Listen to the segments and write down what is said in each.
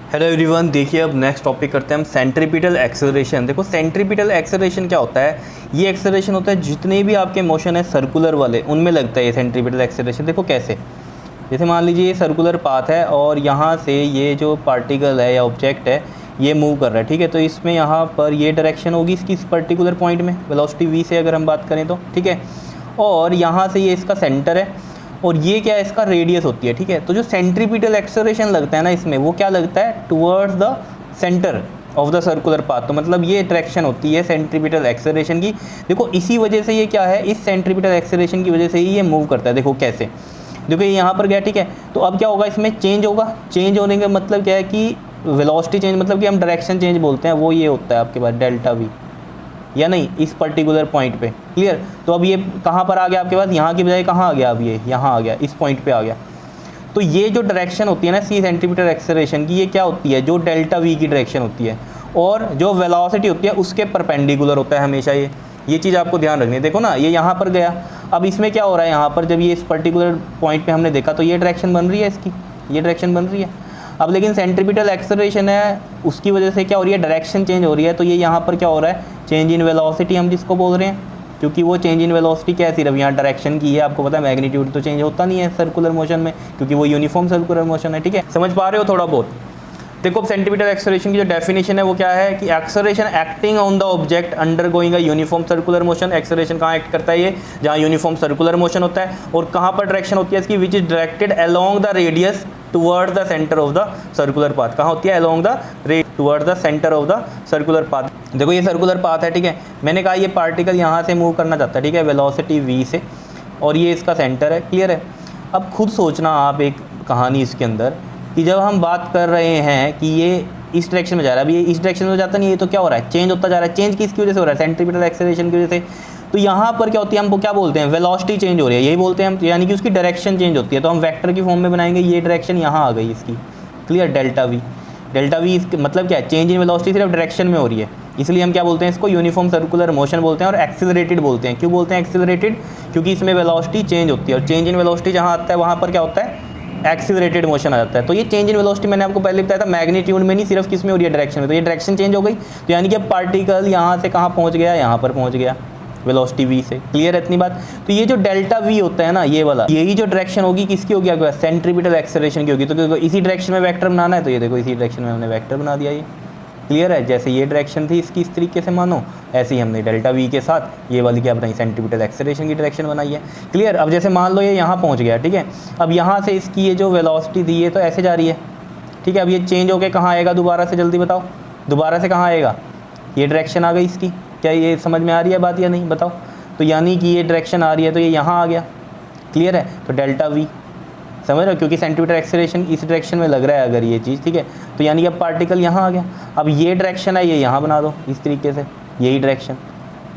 Hello everyone, देखिए अब next topic करते हैं हम सेंट्रीपिटल एक्सेलरेशन। देखो सेंट्रीपिटल एक्सेलरेशन क्या होता है। ये एक्सेलरेशन होता है जितने भी आपके मोशन है सर्कुलर वाले उनमें लगता है ये सेंट्रीपिटल एक्सेलरेशन। देखो कैसे, जैसे मान लीजिए ये सर्कुलर पाथ है और यहाँ से ये जो पार्टिकल है या ऑब्जेक्ट है ये मूव कर रहा है, ठीक है। तो इसमें यहाँ पर ये डायरेक्शन होगी इसकी इस पर्टिकुलर पॉइंट में वेलोसिटी v से अगर हम बात करें तो, ठीक है। और यहाँ से ये इसका सेंटर है और ये क्या है, इसका रेडियस होती है, ठीक है। तो जो सेंट्रीपिटल एक्सेलरेशन लगता है ना इसमें, वो क्या लगता है, towards the centre of the circular path. तो मतलब ये डायरेक्शन होती है सेंट्रीपिटल एक्सेलरेशन की। देखो इसी वजह से ये क्या है, इस सेंट्रीपिटल एक्सेलरेशन की वजह से ही ये मूव करता है। देखो कैसे, देखो ये यहाँ पर गया, ठीक है। तो अब क्या होगा, इसमें चेंज होगा। चेंज होने का मतलब क्या है कि वेलोसिटी चेंज, मतलब कि हम डायरेक्शन चेंज बोलते हैं, वो ये होता है आपके पास डेल्टा वी, या नहीं, इस पर्टिकुलर पॉइंट पे। क्लियर। तो अब ये कहाँ पर आ गया आपके पास, यहाँ की बजाय कहाँ आ गया, अब ये यहाँ आ गया, इस पॉइंट पे आ गया। तो ये जो डायरेक्शन होती है ना सी सेंटीमीटर एक्सेलरेशन की, ये क्या होती है, जो डेल्टा वी की डायरेक्शन होती है और जो वेलोसिटी होती है उसके परपेंडिकुलर होता है हमेशा। ये चीज़ आपको ध्यान रखनी है। देखो ना ये यहाँ पर गया, अब इसमें क्या हो रहा है, यहाँ पर जब ये इस पर्टिकुलर पॉइंट पे हमने देखा तो ये डायरेक्शन बन रही है इसकी, ये डायरेक्शन बन रही है। अब लेकिन सेंट्रीपिटल एक्सेलरेशन है, उसकी वजह से क्या हो रही है, डायरेक्शन चेंज हो रही है। तो ये यहाँ पर क्या हो रहा है, चेंज इन वेलोसिटी हम जिसको बोल रहे हैं, क्योंकि वो चेंज इन वेलोसिटी क्या है, सिर्फ यहाँ डायरेक्शन की है। आपको पता है मैग्नीट्यूड तो चेंज होता नहीं है सर्कुलर मोशन में, क्योंकि वो यूनिफॉर्म सर्कुलर मोशन है, ठीक है। समझ पा रहे हो थोड़ा बहुत। देखो सेंटीमीटर एक्सेलरेशन की जो डेफिनेशन है वो क्या है कि acceleration acting on the object undergoing a uniform circular motion. Acceleration कहाँ एक्ट करता है, ये जहाँ यूनिफॉर्म सर्कुलर मोशन होता है। और कहाँ पर डायरेक्शन होती है इसकी, which is directed along the radius toward the centre of the circular path. कहाँ होती है, along the toward the centre of the circular path. देखो ये सर्कुलर पाथ है, ठीक है। मैंने कहा ये पार्टिकल यहाँ से मूव करना चाहता है, ठीक है, वेलोसिटी v से, और ये इसका सेंटर है। क्लियर है। अब खुद सोचना आप एक कहानी इसके अंदर, कि जब हम बात कर रहे हैं कि ये इस डायरेक्शन में जा रहा है, अभी ये इस डायरेक्शन में जाता नहीं, ये तो क्या हो रहा है, चेंज होता जा रहा है। चेंज किसकी वजह से हो रहा है, सेंट्रीपिटल एक्सेलरेशन की वजह से। तो यहाँ पर क्या होती है, हमको क्या बोलते हैं, वेलोसिटी चेंज हो रही है, यही बोलते हैं हम, यानी कि उसकी डायरेक्शन चेंज होती है। तो हम वेक्टर की फॉर्म में बनाएंगे, ये डायरेक्शन यहाँ आ गई इसकी। Clear. Delta we, delta we मतलब क्या है, चेंज इन वेलोसिटी सिर्फ डायरेक्शन में हो रही है, इसलिए हम क्या बोलते हैं इसको, यूनिफॉर्म सर्कुलर मोशन बोलते हैं और एक्सेलरेटेड बोलते हैं। क्यों बोलते हैं एक्सेलरेटेड, क्योंकि इसमें वेलोसिटी चेंज होती है और चेंज इन वेलोसिटी जहाँ आता है वहाँ पर क्या होता है, एक्सीलरेटेड मोशन आ जाता है। तो ये चेंज इन वेलोसिटी मैंने आपको पहले बताया था मैग्नीट्यूड में नहीं, सिर्फ किस में हो रही है, डायरेक्शन में। तो ये डायरेक्शन चेंज हो गई, तो यानी कि पार्टिकल यहाँ से कहाँ पहुँच गया, यहाँ पर पहुँच गया वेलोसिटी v से। क्लियर है इतनी बात। तो ये जो डेल्टा v होता है ना, ये वाला, यही जो डायरेक्शन होगी किसकी होगी, आपके पास सेंट्रीपिटल एक्सेलरेशन की होगी। तो देखो इसी डायरेक्शन में वेक्टर बनाना है, तो ये देखो इसी डायरेक्शन में हमने वेक्टर बना दिया ये। क्लियर है। जैसे ये डायरेक्शन थी इसकी, इस तरीके से मानो, ऐसे ही हमने डेल्टा वी के साथ ये वाली क्या बनाई, सेंट्रीपिटल एक्सेलरेशन की डायरेक्शन बनाई है। क्लियर। अब जैसे मान लो ये यहाँ पहुँच गया, ठीक है। अब यहाँ से इसकी ये जो वेलोसिटी थी ये तो ऐसे जा रही है, ठीक है। अब ये चेंज होकर कहाँ आएगा दोबारा से, जल्दी बताओ, दोबारा से कहाँ आएगा, ये डायरेक्शन आ गई इसकी। क्या ये समझ में आ रही है बात या नहीं, बताओ। तो यानी कि ये डायरेक्शन आ रही है तो ये यहाँ आ गया। क्लियर है। तो डेल्टा वी, समझ रहे हो, क्योंकि सेंटीमीटर एक्सेलरेशन इस डायरेक्शन में लग रहा है अगर ये चीज़, ठीक है। तो यानी कि अब पार्टिकल यहाँ आ गया। अब ये डायरेक्शन है, ये यहाँ बना दो इस तरीके से, यही डायरेक्शन,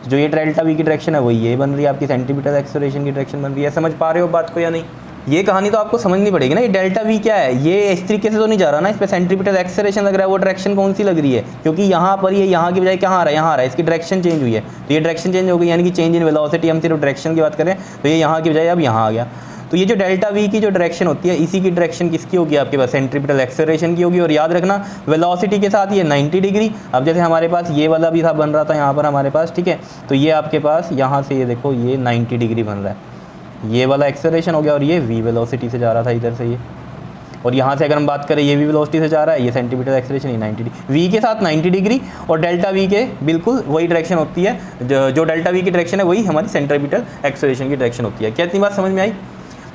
जो ये डेल्टा वी की डायरेक्शन है वही ये बन रही है, आपकी सेंटीमीटर एक्सेलरेशन की डायरेक्शन बन रही है। समझ पा रहे हो बात को या नहीं। ये कहानी तो आपको समझनी पड़ेगी ना। ये डेल्टा वी क्या है, ये इस तरीके से तो नहीं जा रहा ना, इस पर सेंट्रीपिटल एक्सेलरेशन लग रहा है, वो डायरेक्शन कौन सी लग रही है, क्योंकि यहाँ पर ये यहाँ की बजाय कहाँ आ रहा है, यहाँ आ रहा है, इसकी डायरेक्शन चेंज हुई है। तो ये डायरेक्शन चेंज हो गई, यानी कि चेंज इन वेलोसिटी, हम सिर्फ डायरेक्शन की बात करें तो ये यहाँ की बजाय अब यहाँ आ गया। तो ये जो डेल्टा वी की जो डायरेक्शन होती है, इसी की डायरेक्शन किसकी होगी, आपके पास सेंट्रीपिटल एक्सेलरेशन की होगी। और याद रखना वेलोसिटी के साथ ये 90 डिग्री। अब जैसे हमारे पास ये वाला भी था बन रहा था यहाँ पर हमारे पास, ठीक है। तो ये आपके पास यहाँ से ये देखो ये 90 डिग्री बन रहा है, ये वाला एक्सेलरेशन हो गया, और ये v वेलोसिटी से जा रहा था इधर से ये। और यहाँ से अगर हम बात करें ये v वेलोसिटी से जा रहा है, ये सेंटीमीटर एक्सेलरेशन, ये 90 डिग्री, v के साथ 90 डिग्री, और डेल्टा v के बिल्कुल वही डायरेक्शन होती है, जो डेल्टा v की डायरेक्शन है वही हमारी सेंट्रीपिटल एक्सेलरेशन की डायरेक्शन होती है। क्या इतनी बात समझ में आई,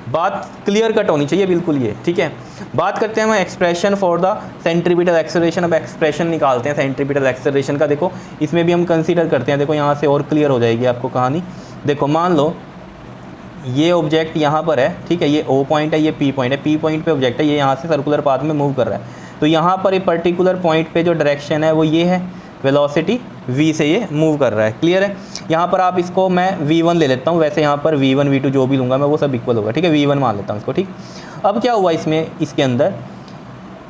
बात क्लियर कट होनी चाहिए बिल्कुल ये, ठीक है। बात करते हैं हम expression for the centripetal acceleration. अब एक्सप्रेशन निकालते हैं सेंट्रीपिटल एक्सेलरेशन का। देखो इसमें भी हम कंसीडर करते हैं, देखो यहाँ से और क्लियर हो जाएगी आपको कहानी। देखो मान लो ये ऑब्जेक्ट यहाँ पर है, ठीक है, ये O पॉइंट है, ये P पॉइंट है, P पॉइंट पे ऑब्जेक्ट है, ये यहाँ से सर्कुलर पाथ में मूव कर रहा है। तो यहाँ पर ये पर्टिकुलर पॉइंट पे जो डायरेक्शन है वो ये है, वेलोसिटी v से ये मूव कर रहा है। क्लियर है। यहाँ पर आप इसको मैं v1 ले लेता हूँ, वैसे यहाँ पर v1 v2 जो भी लूँगा मैं वो सब इक्वल होगा, ठीक है। v1 मान लेता हूँ इसको, ठीक। अब क्या हुआ इसमें, इसके अंदर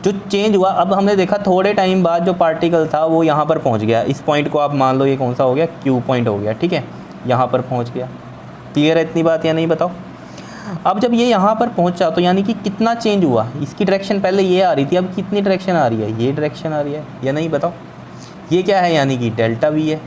जो चेंज हुआ, अब हमने देखा थोड़े टाइम बाद जो पार्टिकल था वो यहाँ पर पहुँच गया। इस पॉइंट को आप मान लो ये कौन सा हो गया, Q पॉइंट हो गया, ठीक है, यहाँ पर पहुँच गया। क्लियर है इतनी बात या नहीं, बताओ। अब जब ये यहाँ पर पहुँचा तो यानी कि कितना चेंज हुआ, इसकी डायरेक्शन पहले ये आ रही थी, अब कितनी डायरेक्शन आ रही है, ये डायरेक्शन आ रही है या नहीं बताओ। ये क्या है, यानी कि डेल्टा वी है।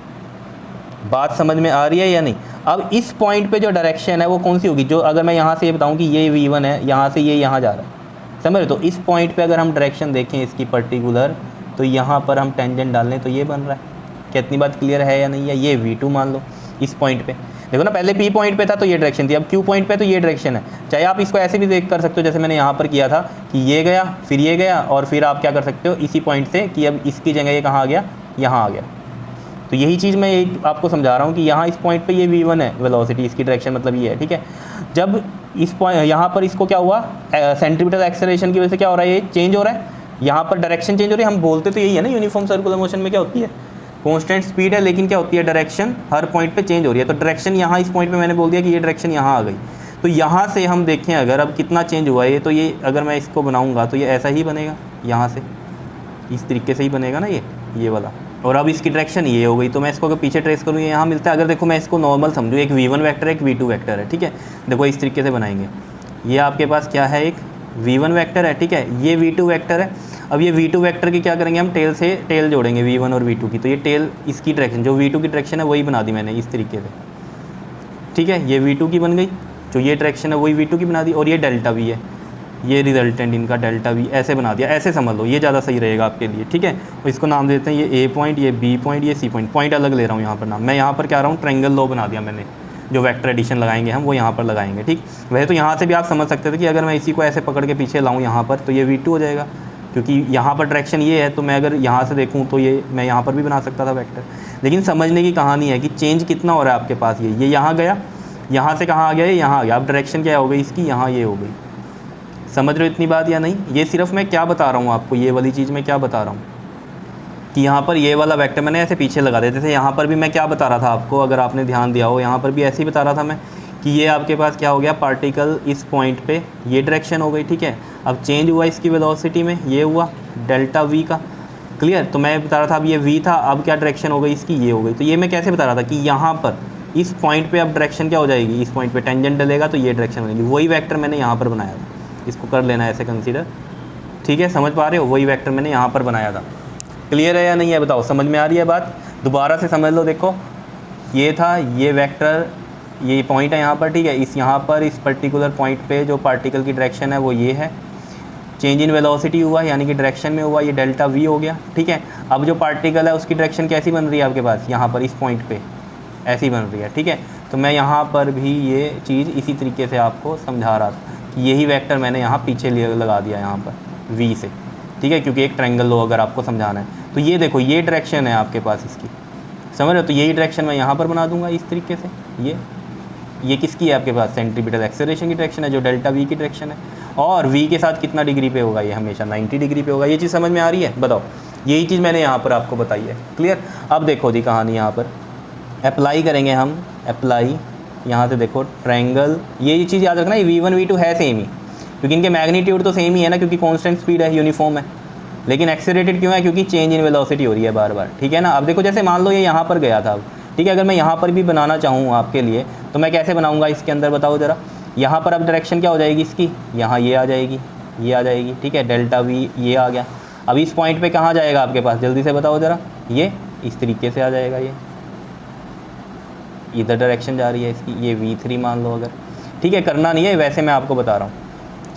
बात समझ में आ रही है या नहीं। अब इस पॉइंट पे जो डायरेक्शन है वो कौन सी होगी, जो अगर मैं यहाँ से ये बताऊँ कि ये V1 है, यहाँ से ये यहाँ जा रहा है, समझ रहे। तो इस पॉइंट पे अगर हम डायरेक्शन देखें इसकी पर्टिकुलर, तो यहाँ पर हम टेंजेंट डाल लें तो ये बन रहा है। कितनी बात क्लियर है या नहीं है। ये V2 मान लो इस पॉइंट पे, देखो ना पहले P पॉइंट पे था तो ये डायरेक्शन थी, अब Q पॉइंट पे तो ये डायरेक्शन है। चाहे आप इसको ऐसे भी देख कर सकते हो जैसे मैंने यहाँ पर किया था कि ये गया फिर ये गया, और फिर आप क्या कर सकते हो इसी पॉइंट से कि अब इसकी जगह ये कहाँ आ गया, यहाँ आ गया। तो यही चीज़ मैं आपको समझा रहा हूँ कि यहाँ इस पॉइंट पे ये V1 है वेलोसिटी, इसकी डायरेक्शन मतलब ये है, ठीक है। जब इस पॉइंट यहाँ पर इसको क्या हुआ, सेंट्रीपिटल एक्सेलरेशन की वजह से क्या हो रहा है, ये चेंज हो रहा है, यहाँ पर डायरेक्शन चेंज हो रही है। हम बोलते तो यही है ना, यूनिफॉर्म सर्कुलर मोशन में क्या होती है, कांस्टेंट स्पीड है, लेकिन क्या होती है डायरेक्शन हर पॉइंट पे चेंज हो रही है। तो डायरेक्शन यहाँ इस पॉइंट पे मैंने बोल दिया कि ये डायरेक्शन यहाँ आ गई। तो यहाँ से हम देखें अगर अब कितना चेंज हुआ है, तो ये अगर मैं इसको बनाऊँगा तो ये ऐसा ही बनेगा, यहाँ से इस तरीके से ही बनेगा ना ये वाला। और अब इसकी डायरेक्शन ये हो गई। तो मैं इसको अगर पीछे ट्रेस करूँ ये यहाँ मिलता है। अगर देखो मैं इसको नॉर्मल समझूँ, एक V1 वेक्टर है, एक V2 वेक्टर है, ठीक है। देखो इस तरीके से बनाएंगे, ये आपके पास क्या है, एक V1 वेक्टर है, ठीक है, ये V2 वेक्टर है। अब ये V2 वेक्टर की क्या करेंगे हम, टेल से टेल जोड़ेंगे V1 और V2 की। तो ये टेल इसकी डायरेक्शन जो V2 की डायरेक्शन है वही बना दी मैंने इस तरीके से, ठीक है। ये V2 की बन गई, जो ये डायरेक्शन है वही V2 की बना दी, और ये डेल्टा V है, ये रिजल्टेंट इनका डेल्टा V ऐसे बना दिया। ऐसे समझ लो, ये ज़्यादा सही रहेगा आपके लिए, ठीक है। और इसको नाम देते हैं ये A पॉइंट, ये B पॉइंट, ये C पॉइंट। पॉइंट अलग ले रहा हूँ यहाँ पर नाम। मैं यहाँ पर क्या रहा हूँ, ट्रायंगल लॉ बना दिया मैंने, जो वेक्टर एडिशन लगाएंगे हम वो यहाँ पर लगाएंगे, ठीक। वैसे तो यहाँ से भी आप समझ सकते थे कि अगर मैं इसी को ऐसे पकड़ के पीछे लाऊँ यहाँ पर, तो ये V2 हो जाएगा, क्योंकि यहाँ पर डायरेक्शन ये है। तो मैं अगर यहाँ से देखूँ तो ये मैं यहाँ पर भी बना सकता था वेक्टर। लेकिन समझने की कहानी है कि चेंज कितना हो रहा है आपके पास। ये यहाँ गया, यहाँ से कहाँ आ गया, ये यहाँ आ गया। अब डायरेक्शन क्या हो गई इसकी, यहाँ ये हो गई। समझ रहे हो इतनी बात या नहीं। ये सिर्फ मैं क्या बता रहा हूँ आपको, ये वाली चीज़ मैं क्या बता रहा हूँ कि यहाँ पर ये वाला वेक्टर मैंने ऐसे पीछे लगा देते थे। यहाँ पर भी मैं क्या बता रहा था आपको, अगर आपने ध्यान दिया हो, यहाँ पर भी ऐसे ही बता रहा था मैं कि ये आपके पास क्या हो गया, पार्टिकल इस पॉइंट पे ये डायरेक्शन हो गई, ठीक है। अब चेंज हुआ इसकी वेलोसिटी में, ये हुआ डेल्टा V का, क्लियर। तो मैं बता रहा था अब ये V था, अब क्या डायरेक्शन हो गई इसकी, ये हो गई। तो ये मैं कैसे बता रहा था कि यहाँ पर इस पॉइंट पे अब डायरेक्शन क्या हो जाएगी, इस पॉइंट पे टेंजेंट डलेगा तो ये डायरेक्शन बनेगी। वही वेक्टर मैंने यहाँ पर बनाया था, इसको कर लेना ऐसे कंसीडर, ठीक है। समझ पा रहे हो, वही वेक्टर मैंने यहाँ पर बनाया था। क्लियर है या नहीं है बताओ, समझ में आ रही है बात। दोबारा से समझ लो, देखो ये था ये वेक्टर, ये पॉइंट है यहाँ पर, ठीक है। इस यहाँ पर इस पर्टिकुलर पॉइंट पे जो पार्टिकल की डायरेक्शन है वो ये है, चेंज इन वेलोसिटी हुआ यानी कि डायरेक्शन में हुआ, ये डेल्टा V हो गया, ठीक है। अब जो पार्टिकल है उसकी डायरेक्शन कैसी बन रही है आपके पास, यहाँ पर इस पॉइंट पे ऐसी बन रही है, ठीक है। तो मैं यहाँ पर भी ये चीज़ इसी तरीके से आपको समझा रहा था कि यही वेक्टर मैंने यहाँ पीछे लगा दिया यहाँ पर V से, ठीक है, क्योंकि एक ट्रायंगल लो अगर आपको समझाना है। तो ये देखो ये डायरेक्शन है आपके पास इसकी, समझ रहे हो। तो यही डायरेक्शन मैं यहाँ पर बना दूंगा इस तरीके से। ये किसकी है आपके पास, सेंट्रीपिटल एक्सेलरेशन की डायरेक्शन है, जो डेल्टा V की डायरेक्शन है। और V के साथ कितना डिग्री पे होगा, ये हमेशा 90 डिग्री पे होगा। ये चीज़ समझ में आ रही है बताओ। यही चीज़ मैंने यहाँ पर आपको बताई है, क्लियर। अब देखो जी कहानी यहाँ पर अप्लाई करेंगे हम, अप्लाई यहाँ से देखो ट्रायंगल, ये चीज़ याद रखना, ये V1 V2 है सेम ही, क्योंकि इनके मैग्नीट्यूड तो सेम ही है ना, क्योंकि कांस्टेंट स्पीड है, यूनिफॉर्म है। लेकिन एक्सेलरेटेड क्यों है, क्योंकि चेंज इन वेलोसिटी हो रही है बार बार, ठीक है ना। अब देखो जैसे मान लो ये यहाँ पर गया था, अब ठीक है, अगर मैं यहाँ पर भी बनाना चाहूँ आपके लिए तो मैं कैसे बनाऊँगा इसके अंदर बताओ ज़रा। यहाँ पर अब डायरेक्शन क्या हो जाएगी इसकी, यहाँ ये आ जाएगी, ये आ जाएगी, ठीक है, डेल्टा V ये आ गया। अब इस पॉइंट पे कहाँ जाएगा आपके पास, जल्दी से बताओ ज़रा। ये इस तरीके से आ जाएगा, ये इधर डायरेक्शन जा रही है इसकी, ये V3 मान लो अगर, ठीक है। करना नहीं है, वैसे मैं आपको बता रहा हूँ,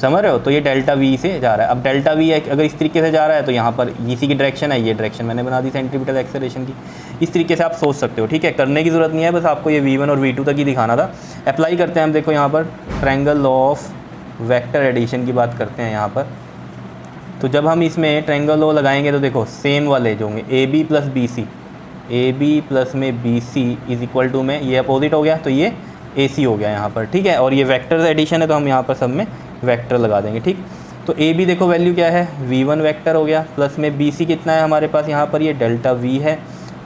समझ रहे हो। तो ये डेल्टा V से जा रहा है। अब डेल्टा V अगर इस तरीके से जा रहा है तो यहाँ पर इसी की डायरेक्शन है, ये डायरेक्शन मैंने बना दी सेंट्रीपिटल एक्सेलरेशन की। इस तरीके से आप सोच सकते हो, ठीक है। करने की ज़रूरत नहीं है, बस आपको ये V1 और V2 तक ही दिखाना था। अप्लाई करते हैं हम, देखो यहाँ पर triangle law of vector addition की बात करते हैं यहाँ पर। तो जब हम इसमें ट्रायंगल लॉ लगाएंगे तो देखो सेम वाले जो होंगे AB plus BC, AB plus में BC इज इक्वल टू में ये अपोजिट हो गया तो ये AC हो गया यहाँ पर, ठीक है। और ये वेक्टर एडिशन है तो हम यहाँ पर सब में वेक्टर लगा देंगे, ठीक। तो AB देखो वैल्यू क्या है, V1 वेक्टर हो गया, प्लस में BC कितना है हमारे पास यहाँ पर, ये डेल्टा V है,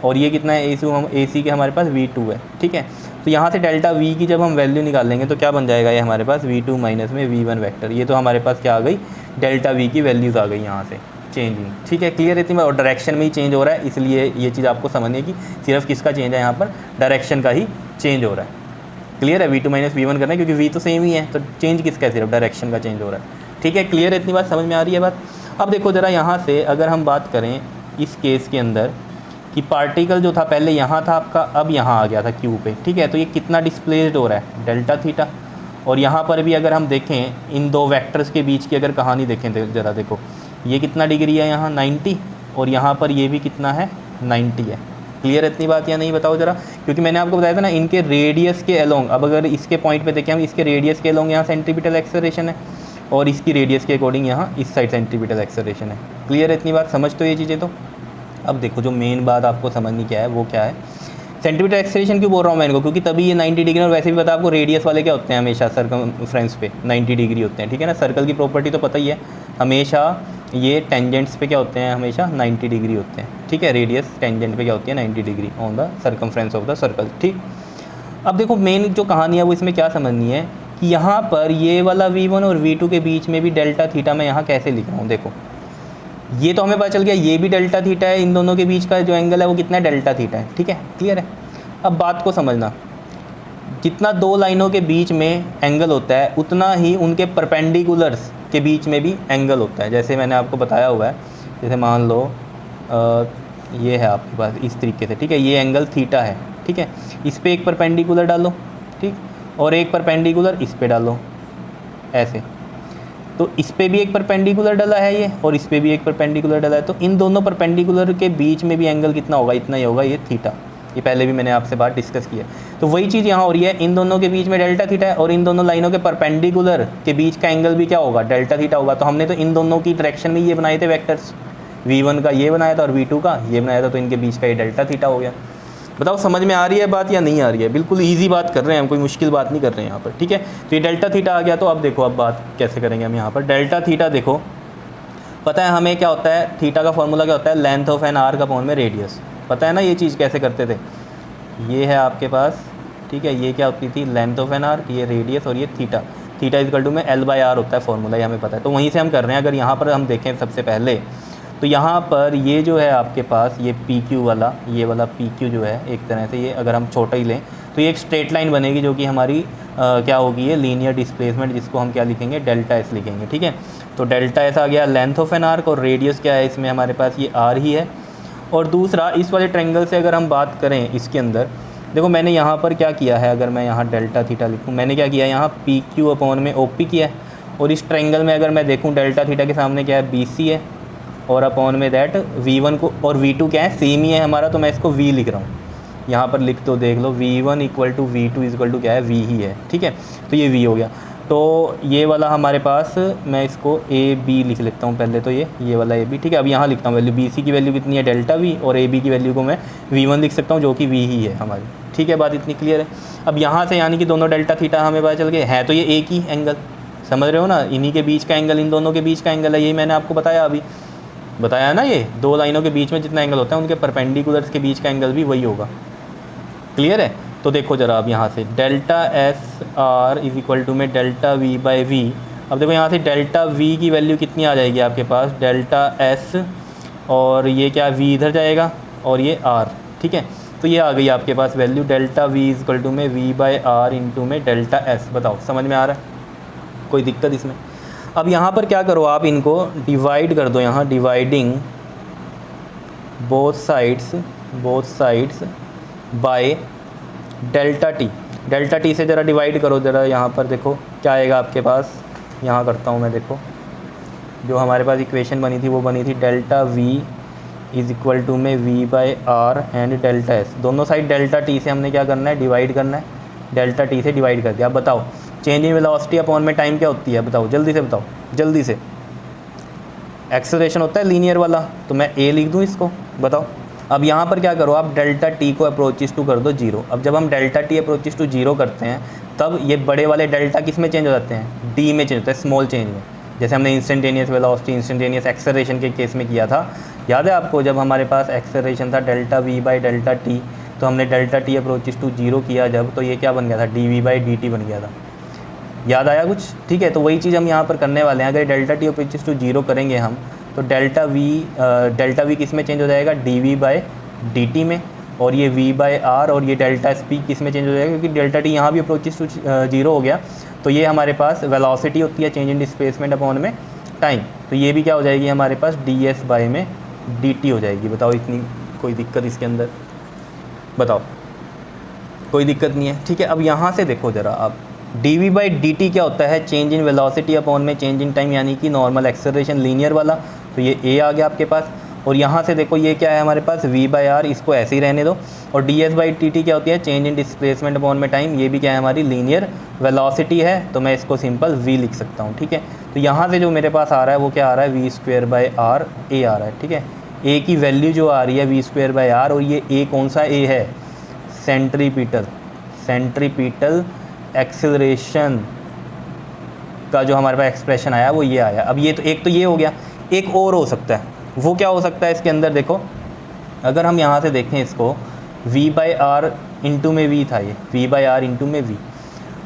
और ये कितना है AC के हमारे पास V2 है, ठीक है। तो यहाँ से डेल्टा V की जब हम वैल्यू निकालेंगे तो क्या बन जाएगा, ये हमारे पास V2 माइनस में V1 वेक्टर। ये तो हमारे पास क्या आ गई, डेल्टा V की वैल्यूज़ आ गई यहाँ से चेंजिंग, ठीक है। क्लियर इतनी बार। और डायरेक्शन में ही चेंज हो रहा है, इसलिए ये चीज़ आपको समझनी है कि सिर्फ किसका चेंज है यहाँ पर, डायरेक्शन का ही चेंज हो रहा है। क्लियर है, v2 माइनस वी1 करना है क्योंकि v तो सेम ही है, तो चेंज किसका है, सिर्फ डायरेक्शन का चेंज हो रहा है। ठीक है, क्लियर है, इतनी बात समझ में आ रही है बात। अब देखो ज़रा यहाँ से अगर हम बात करें इस केस के अंदर कि पार्टिकल जो था पहले यहाँ था आपका, अब यहाँ आ गया था क्यू पे। ठीक है, तो ये कितना डिस्प्लेस्ड हो रहा है, डेल्टा थीटा। और यहाँ पर भी अगर हम देखें इन दो वेक्टर्स के बीच की अगर कहानी देखें ज़रा देखो, ये कितना डिग्री है यहाँ 90, और यहाँ पर ये भी कितना है 90 है। क्लियर है इतनी बात या नहीं, बताओ ज़रा। क्योंकि मैंने आपको बताया था ना इनके रेडियस के अलोंग, अब अगर इसके पॉइंट पे देखें हम, इसके रेडियस के अलोंग यहाँ सेंट्रीपिटल एक्सेलरेशन है और इसकी रेडियस के अकॉर्डिंग यहाँ इस साइड सेंट्रीपिटल एक्सेलरेशन है। क्लियर है इतनी बात, समझ तो ये चीज़ें। तो अब देखो जो मेन बात आपको समझनी क्या है वो क्या है, सेंट्रीपिटल एक्सेलरेशन क्यों बोल रहा हूँ मैं इनको, क्योंकि तभी ये 90 डिग्री, और वैसे भी पता आपको रेडियस वाले क्या होते हैं हमेशा सर्कमफ्रेंस पे 90 डिग्री होते हैं। ठीक है ना, सर्कल की प्रॉपर्टी तो पता ही है, हमेशा ये टेंजेंट्स पे क्या होते हैं, हमेशा 90 डिग्री होते हैं। ठीक है, रेडियस टेंजेंट पे क्या होती है 90 degree on the circumference of the circle. ठीक, अब देखो मेन जो कहानी है वो इसमें क्या समझनी है कि यहाँ पर ये वाला v1 और v2 के बीच में भी डेल्टा थीटा मैं यहाँ कैसे लिख रहा हूँ। देखो ये तो हमें पता चल गया, ये भी डेल्टा थीटा है, इन दोनों के बीच का जो एंगल है वो कितना डेल्टा थीटा है। ठीक है, क्लियर है। अब बात को समझना, जितना दो लाइनों के बीच में एंगल होता है उतना ही उनके परपेंडिकुलर्स के बीच में भी एंगल होता है। जैसे मैंने आपको बताया हुआ है, जैसे मान लो ये है आपके पास इस तरीके से। ठीक है, ये एंगल थीटा है। ठीक है, इस पर एक परपेंडिकुलर डालो, ठीक, और एक परपेंडिकुलर इस पे डालो ऐसे, तो इस पे भी एक परपेंडिकुलर डला है ये, और इस पे भी एक परपेंडिकुलर डला है, तो इन दोनों परपेंडिकुलर के बीच में भी एंगल कितना होगा, इतना ही होगा, ये थीटा। ये पहले भी मैंने आपसे बात डिस्कस की है। तो वही चीज़ यहाँ हो रही है, इन दोनों के बीच में डेल्टा थीटा है और इन दोनों लाइनों के परपेंडिकुलर के बीच का एंगल भी क्या होगा, डेल्टा थीटा होगा। तो हमने तो इन दोनों की डायरेक्शन में ये बनाए थे वेक्टर्स, v1 का ये बनाया था और v2 का ये बनाया था, तो इनके बीच का ये डेल्टा थीटा हो गया। बताओ समझ में आ रही है बात या नहीं आ रही है। बिल्कुल ईजी बात कर रहे हैं हम, कोई मुश्किल बात नहीं कर रहे हैं यहाँ पर। ठीक है, तो ये डेल्टा थीटा आ गया। तो अब देखो अब बात कैसे करेंगे हम यहाँ पर। डेल्टा थीटा देखो पता है हमें क्या होता है, थीटा का फॉर्मूला क्या होता है, length of an arc upon में रेडियस। पता है ना ये चीज़ कैसे करते थे, ये है आपके पास। ठीक है, ये क्या होती थी, लेंथ ऑफ एन आर्क, ये रेडियस, और ये theta. Theta is equal to में L/R होता है फॉर्मूला, ये हमें पता है। तो वहीं से हम कर रहे हैं। अगर यहाँ पर हम देखें सबसे पहले, तो यहाँ पर ये जो है आपके पास ये PQ वाला, ये वाला PQ जो है एक तरह से, ये अगर हम छोटा ही लें तो ये एक स्ट्रेट लाइन बनेगी जो कि हमारी क्या होगी, ये लीनियर डिस्प्लेसमेंट, जिसको हम क्या लिखेंगे, डेल्टा एस लिखेंगे। ठीक है, तो डेल्टा एस आ गया लेंथ ऑफ एन आर्क, और रेडियस क्या है इसमें हमारे पास, ये R ही है। और दूसरा इस वाले ट्रायंगल से अगर हम बात करें इसके अंदर, देखो मैंने यहाँ पर क्या किया है, अगर मैं यहाँ डेल्टा थीटा लिखूँ, मैंने क्या किया यहाँ PQ अपॉन में OP किया है। और इस ट्रायंगल में अगर मैं देखूँ डेल्टा थीटा के सामने क्या है, BC है, और अपॉन में दैट v1 को और v2 क्या है, सेम ही है हमारा, तो मैं इसको v लिख रहा हूँ। यहाँ पर लिख तो देख लो, v1 equal to v2 equal to क्या है, v ही है। ठीक है, तो ये v हो गया। तो ये वाला हमारे पास, मैं इसको AB लिख लेता हूँ पहले, तो ये वाला AB। ठीक है, अब यहाँ लिखता हूँ वैल्यू, BC की वैल्यू कितनी है, डेल्टा V, और AB की वैल्यू को मैं v1 लिख सकता हूँ जो कि v ही है हमारी। ठीक है, बात इतनी क्लियर है। अब यहाँ से यानी कि दोनों डेल्टा थीटा हमें पता चल गए हैं, तो ये एक ही एंगल, समझ रहे हो ना, इन्हीं के बीच का एंगल, इन दोनों के बीच का एंगल है। यही मैंने आपको बताया अभी, बताया ना, ये दो लाइनों के बीच में जितना एंगल होता है उनके परपेंडिकुलर्स के बीच का एंगल भी वही होगा। क्लियर है। तो देखो जरा अब यहाँ से delta S R is equal to में डेल्टा वी बाई वी। अब देखो यहाँ से डेल्टा वी की वैल्यू कितनी आ जाएगी आपके पास, डेल्टा एस, और ये क्या वी इधर जाएगा और ये आर। ठीक है, तो ये आ गई आपके पास value, delta V is equal to M V by R into M delta S. बताओ समझ में आ रहा है, कोई दिक्कत इसमें। अब यहाँ पर क्या करो, आप इनको डिवाइड कर दो, यहाँ dividing both sides by delta T. Delta T से ज़रा डिवाइड करो ज़रा, यहाँ पर देखो क्या आएगा आपके पास, यहाँ करता हूँ मैं। देखो जो हमारे पास इक्वेशन बनी थी वो बनी थी delta V is equal to M V by R and delta S. दोनों साइड डेल्टा टी से हमने क्या करना है, डिवाइड करना है। डेल्टा टी से डिवाइड कर दिया। अब बताओ चेंज इन वेलोसिटी अपॉन में टाइम क्या होती है, बताओ जल्दी से बताओ, जल्दी से। एक्सेलरेशन होता है लीनियर वाला, तो मैं ए लिख दूँ इसको, बताओ। अब यहाँ पर क्या करो, आप डेल्टा टी को अप्रोचेस टू कर दो 0। अब जब हम डेल्टा टी अप्रोचेस टू 0 करते हैं तब ये बड़े वाले डेल्टा किस में चेंज हो जाते हैं, डी में चेंज होता है, स्मॉल चेंज में। जैसे हमने इंस्टेंटेनियस वेलोसिटी, इंस्टेंटेनियस एक्सेलरेशन के केस में किया था, याद है आपको, जब हमारे पास एक्सेलरेशन था delta V by delta T, तो हमने डेल्टा टी अप्रोचेस टू 0 किया जब, तो ये क्या बन गया था, D V by D T बन गया था। याद आया कुछ? ठीक है, तो वही चीज़ हम यहाँ पर करने वाले हैं। अगर डेल्टा टी अप्रोचेस टू 0 करेंगे हम, तो डेल्टा वी किस में चेंज हो जाएगा, D V by D T में। और ये v/r और ये डेल्टा स्पीड किस में चेंज हो जाएगा, क्योंकि डेल्टा टी यहाँ भी अप्रोचेस टू 0 हो गया, तो ये हमारे पास वेलोसिटी होती है चेंज इन डिस्प्लेसमेंट अपॉन में टाइम, तो ये भी क्या हो जाएगी हमारे पास ds में dt हो जाएगी। बताओ इतनी कोई दिक्कत इसके अंदर, बताओ कोई दिक्कत नहीं है। ठीक है, अब यहाँ से देखो ज़रा आप, dv/dt क्या होता है, चेंज इन वेलोसिटी अपॉन में चेंज इन टाइम, यानी कि नॉर्मल एक्सेलरेशन लीनियर वाला, तो ये a आ गया आपके पास। और यहाँ से देखो ये क्या है हमारे पास v/r, इसको ऐसे ही रहने दो। और ds/dt क्या होती है, चेंज इन डिस्प्लेसमेंट अपॉन में टाइम, ये भी क्या है हमारी लीनियर वेलोसिटी है, तो मैं इसको सिंपल v लिख सकता हूँ। ठीक है, तो यहाँ से जो मेरे पास आ रहा है वो क्या आ रहा है, v²/r a आ रहा है। ठीक है, a की वैल्यू जो आ रही है v²/r, और ये a कौन सा a है, सेंट्रीपिटल एक्सेलरेशन का जो हमारे पास एक्सप्रेशन आया वो ये आया। अब ये तो एक तो ये हो गया, एक और हो सकता है, वो क्या हो सकता है इसके अंदर, देखो अगर हम यहाँ से देखें इसको, v/r इंटू में v था, ये v/r इंटू में v।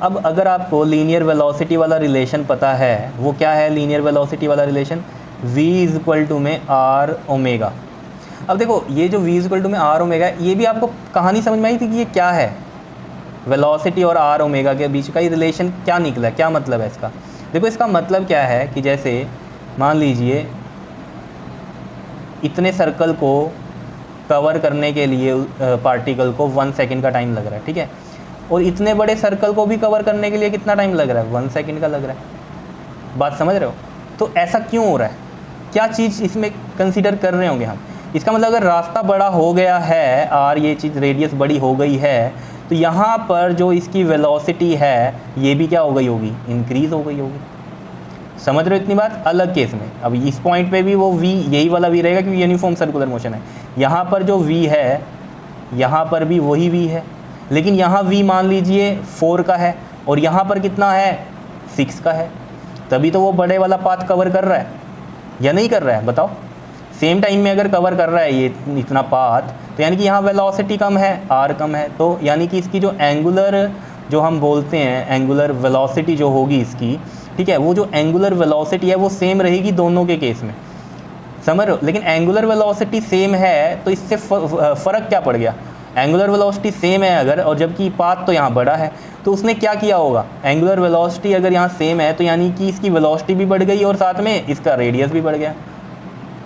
अब अगर आपको लीनियर वेलोसिटी वाला रिलेशन पता है, वो क्या है लीनियर वेलोसिटी वाला रिलेशन, v इज़ टू में r ओमेगा। अब देखो ये जो v इज़ टू में r ओमेगा, ये भी आपको कहानी समझ में आई थी कि ये क्या है, वेलोसिटी और r ओमेगा के बीच का ये रिलेशन क्या निकला, क्या मतलब है इसका। देखो इसका मतलब क्या है कि जैसे मान लीजिए इतने सर्कल को कवर करने के लिए पार्टिकल को 1 सेकंड का टाइम लग रहा है, ठीक है, और इतने बड़े सर्कल को भी कवर करने के लिए कितना टाइम लग रहा है, 1 सेकंड का लग रहा है। बात समझ रहे हो, तो ऐसा क्यों हो रहा है, क्या चीज़ इसमें कंसीडर कर रहे होंगे हम। इसका मतलब अगर रास्ता बड़ा हो गया है और ये चीज़ रेडियस बड़ी हो गई है, तो यहाँ पर जो इसकी वेलोसिटी है ये भी क्या हो गई होगी, इंक्रीज़ हो गई होगी। समझ रहे हो इतनी बात। अलग केस में अब इस पॉइंट पे भी वो v यही वाला v रहेगा क्योंकि यूनिफॉर्म सर्कुलर मोशन है। यहाँ पर जो v है, यहाँ पर भी वही v है, लेकिन यहाँ v मान लीजिए 4 का है और यहाँ पर कितना है, 6 का है, तभी तो वो बड़े वाला पाथ कवर कर रहा है या नहीं कर रहा है, बताओ। सेम टाइम में अगर कवर कर रहा है ये इतना पाथ, तो यानी कि यहाँ वेलोसिटी कम है, r कम है, तो यानी कि इसकी जो एंगुलर जो हम बोलते हैं एंगुलर वेलोसिटी जो होगी इसकी, ठीक है, वो जो एंगुलर वेलोसिटी है वो सेम रहेगी दोनों के केस में, समझ रहे हो। लेकिन एंगुलर वेलोसिटी सेम है तो इससे फ़र्क क्या पड़ गया, एंगुलर वेलोसिटी सेम है अगर, और जबकि पाथ तो यहाँ बड़ा है, तो उसने क्या किया होगा, एंगुलर वेलोसिटी अगर यहाँ सेम है तो यानी कि इसकी वेलोसिटी भी बढ़ गई और साथ में इसका रेडियस भी बढ़ गया।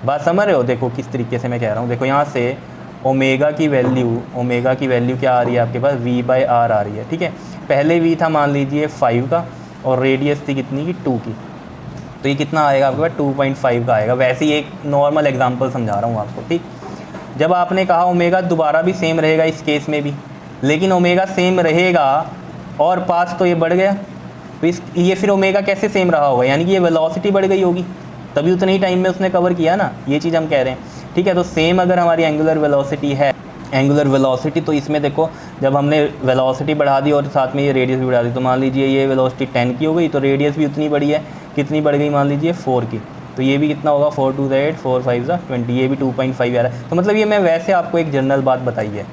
बात समझ रहे हो, देखो किस तरीके से मैं कह रहा हूँ। देखो यहाँ से ओमेगा की वैल्यू क्या आ रही है आपके पास, v/r आ रही है, ठीक है। पहले v था मान लीजिए 5 का और रेडियस थी कितनी की, 2 की, तो ये कितना आएगा आपके पास, 2.5 का आएगा। वैसे ही एक नॉर्मल एग्जांपल समझा रहा हूँ आपको, ठीक। जब आपने कहा ओमेगा दोबारा भी सेम रहेगा इस केस में भी, लेकिन ओमेगा सेम रहेगा और पाथ तो ये बढ़ गया, तो ये फिर ओमेगा कैसे सेम रहा होगा, यानी कि ये वेलोसिटी बढ़ गई होगी, तभी उतने ही टाइम में उसने कवर किया ना, ये चीज़ हम कह रहे हैं, ठीक है। तो सेम अगर हमारी एंगुलर वेलोसिटी है, एंगुलर वेलोसिटी, तो इसमें देखो जब हमने वेलोसिटी बढ़ा दी और साथ में ये रेडियस भी बढ़ा दी, तो मान लीजिए ये वेलोसिटी 10 की हो गई, तो रेडियस भी उतनी बड़ी है, कितनी बढ़ गई, मान लीजिए 4 की, तो ये भी कितना होगा, 4 2 8 4 5 20, ये भी 2.5 आ रहा है। तो मतलब ये मैं वैसे आपको एक जनरल बात बताई है,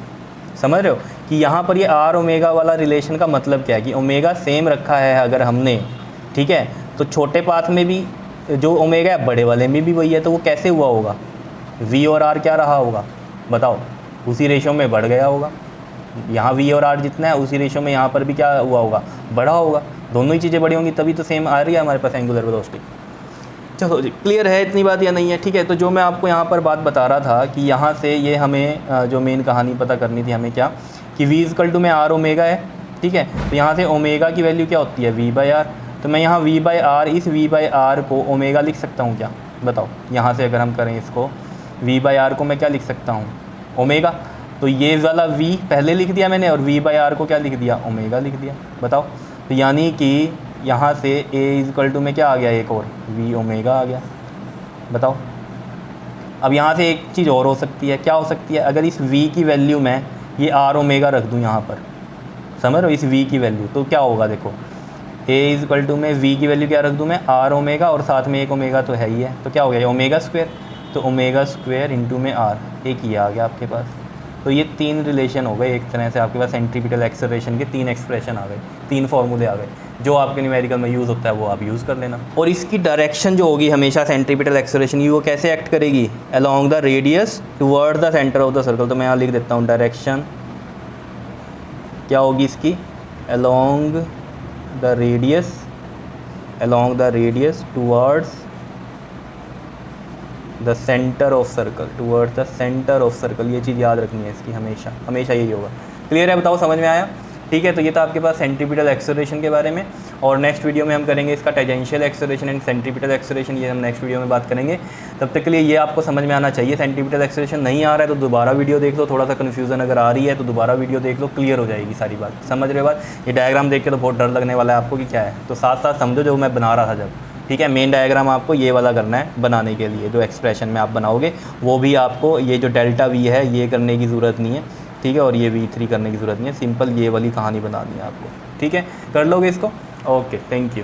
समझ रहे हो, कि यहाँ पर ये r ओमेगा वाला रिलेशन का मतलब क्या है कि ओमेगा सेम रखा है अगर हमने, ठीक है, तो छोटे पाथ में भी जो ओमेगा है बड़े वाले में भी वही है, तो वो कैसे हुआ होगा, v और r क्या रहा होगा, बताओ, उसी रेशो में बढ़ गया होगा। यहाँ v और r जितना है उसी रेशो में यहाँ पर भी क्या हुआ होगा, बढ़ा होगा। दोनों ही चीज़ें बड़ी होंगी तभी तो सेम आ रही है हमारे पास एंगुलर वेलोसिटी। चलो जी, क्लियर है इतनी बात या नहीं है, ठीक है। तो जो मैं आपको यहाँ पर बात बता रहा था कि यहाँ से ये हमें जो मेन कहानी पता करनी थी हमें, क्या कि v इज़ टू में r ओमेगा है, ठीक है। तो यहाँ से ओमेगा की वैल्यू क्या होती है, v/r, तो मैं यहाँ v/r, इस v/r को ओमेगा लिख सकता हूँ क्या, बताओ। यहाँ से अगर हम करें इसको, v/r को मैं क्या लिख सकता हूँ, ओमेगा, तो ये वाला v पहले लिख दिया मैंने और v/r को क्या लिख दिया, ओमेगा लिख दिया, बताओ। तो यानी कि यहाँ से a इज़ टू में क्या आ गया, एक और v ओमेगा आ गया, बताओ। अब यहाँ से एक चीज़ और हो सकती है, क्या हो सकती है, अगर इस v की वैल्यू में ये r ओमेगा रख दूँ यहाँ पर, समझ रहे हो, इस v की वैल्यू, तो क्या होगा, देखो a इज़ टू में v की वैल्यू क्या रख दूँ मैं, r ओमेगा, और साथ में एक ओमेगा तो है ही है, तो क्या हो गया, ओमेगा स्क्वायर, तो ओमेगा स्क्वायर इंटू में r, एक ये आ गया आपके पास। तो ये 3 रिलेशन हो गए, एक तरह से आपके पास सेंट्रीपिटल एक्सेलरेशन के 3 एक्सप्रेशन आ गए, 3 फार्मूले आ गए, जो आपके न्यूमेरिकल में यूज़ होता है वो आप यूज़ कर लेना। और इसकी डायरेक्शन जो होगी हमेशा सेंट्रीपिटल एक्सेलरेशन की, वो कैसे एक्ट करेगी, along the radius toward the centre of the circle. तो मैं यहाँ लिख देता हूँ डायरेक्शन क्या होगी इसकी, along the radius towards the centre of circle, ये चीज़ याद रखनी है इसकी, हमेशा यही होगा। क्लियर है, बताओ समझ में आया? ठीक है, तो ये था आपके पास सेंट्रीपिटल एक्सेलरेशन के बारे में। और नेक्स्ट वीडियो में हम करेंगे इसका tangential acceleration and centripetal acceleration, ये हम नेक्स्ट वीडियो में बात करेंगे। तब तक के लिए ये आपको समझ में आना चाहिए। सेंट्रीपिटल एक्सेलरेशन नहीं आ रहा है तो दोबारा वीडियो देख लो, थोड़ा सा कन्फ्यूज़न अगर आ रही है तो दोबारा वीडियो देख लो, क्लियर हो जाएगी सारी बात। समझ रहे हो बात? ये डायग्राम देख के तो बहुत डर लगने वाला है आपको कि क्या है, तो साथ साथ समझो जो मैं बना रहा था जब। ठीक है, मेन डायग्राम आपको ये वाला करना है बनाने के लिए, जो एक्सप्रेशन में आप बनाओगे वो भी आपको ये जो डेल्टा वी है ये करने की ज़रूरत नहीं है। ठीक है, और ये V3 करने की ज़रूरत नहीं है, सिंपल ये वाली कहानी बनानी है आपको। ठीक है, कर लोगे इसको? Okay, thank you.